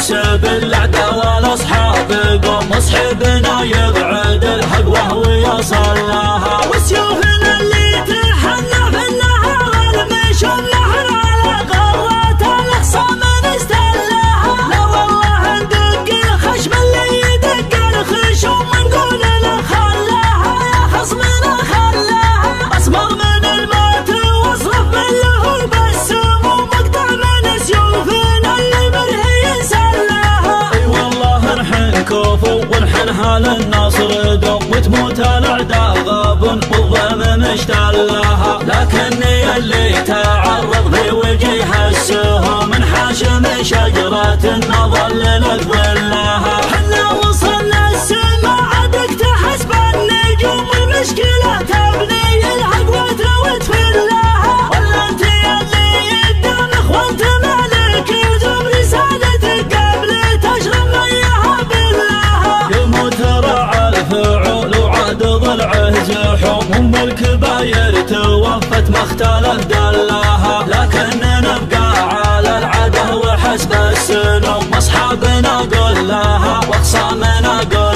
يحسب الأعداء والأصحاب قوم مصحبنا يبعد الحق وهو يصلها وسيوفنا اللي تحنى في النهار المشوم نحر على قرات الأخصام نستلها لا والله ندق الخشم اللي يدق الخشوم نقول له خلاها يا خصمنا خلاها أصبر من الموت واصرف من له بالسموم مقطع من سيوفنا اللي مرهي يسلها اي والله نحن كوفو ونحنها للنصر دوم وتموت الأعداء غاب والظلم مشتلها لكني اللي تعرض في وجه السهم من حاشم شجرة نظل لك ظلها حنا وصلنا السما عدك تحسب النجوم المشكلة تبني الحق وتروت فلها ولا انت اللي قدام اخوانت مالك دوم رسالتك قبل تشرب مياها بالله يموت راعى الفعول وعاد ضلعه زحوم ام الكباير توفت ما اختلف دلها لكن نبقى على العده وحسب السنوم اصحابنا قل لها واخصامنا قل